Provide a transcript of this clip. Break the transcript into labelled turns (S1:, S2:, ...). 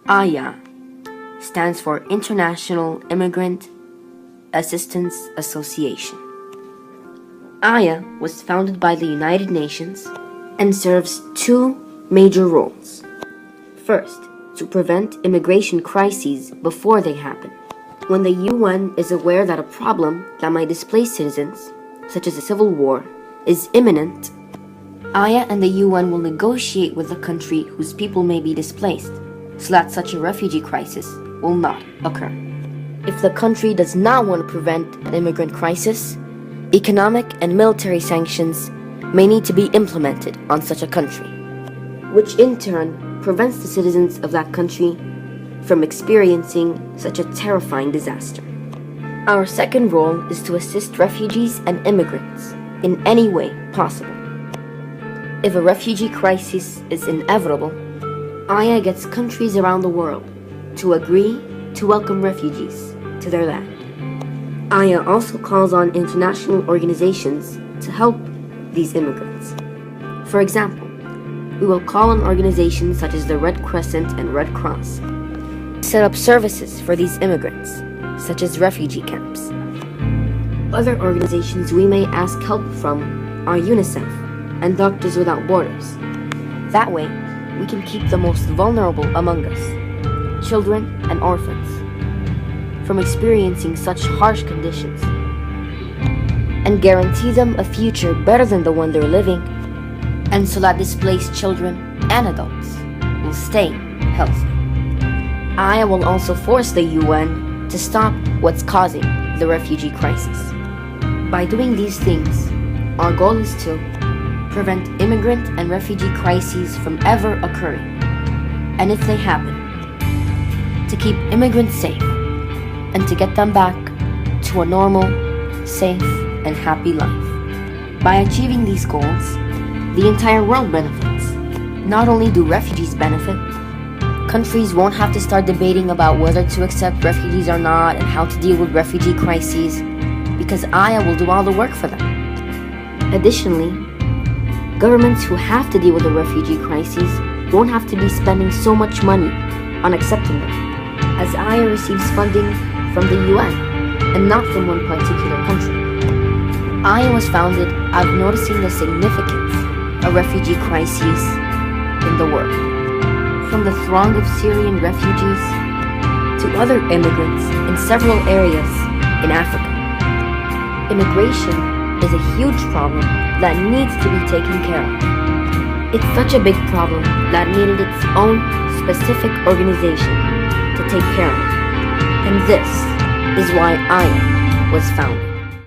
S1: IIAA stands for International Immigrant Assistance Association. IIAA was founded by the United Nations and serves two major roles. First, to prevent immigration crises before they happen. When the UN is aware that a problem that might displace citizens, such as a civil war, is imminent, IIAA and the UN will negotiate with the country whose people may be displaced, so that such a refugee crisis will not occur. If the country does not want to prevent an immigrant crisis, economic and military sanctions may need to be implemented on such a country, which in turn prevents the citizens of that country from experiencing such a terrifying disaster. Our second role is to assist refugees and immigrants in any way possible. If a refugee crisis is inevitable, IIAA gets countries around the world to agree to welcome refugees to their land. IIAA also calls on international organizations to help these immigrants. For example, we will call on organizations such as the Red Crescent and Red Cross to set up services for these immigrants, such as refugee camps. Other organizations we may ask help from are UNICEF and Doctors Without Borders. That way, we can keep the most vulnerable among us, children and orphans, from experiencing such harsh conditions, and guarantee them a future better than the one they're living, and so that displaced children and adults will stay healthy. IIAA will also force the UN to stop what's causing the refugee crisis. By doing these things, our goal is to prevent immigrant and refugee crises from ever occurring, and if they happen, to keep immigrants safe and to get them back to a normal, safe, and happy life. By achieving these goals, the entire world benefits. Not only do refugees benefit, countries won't have to start debating about whether to accept refugees or not and how to deal with refugee crises, because IIAA will do all the work for them. Additionally, governments who have to deal with the refugee crises won't have to be spending so much money on accepting them, as IIAA receives funding from the UN and not from one particular country. IIAA was founded out of noticing the significance of refugee crises in the world, from the throng of Syrian refugees to other immigrants in several areas in Africa. Immigration is a huge problem that needs to be taken care of. It's such a big problem that needed its own specific organization to take care of it. And this is why IIAA was founded.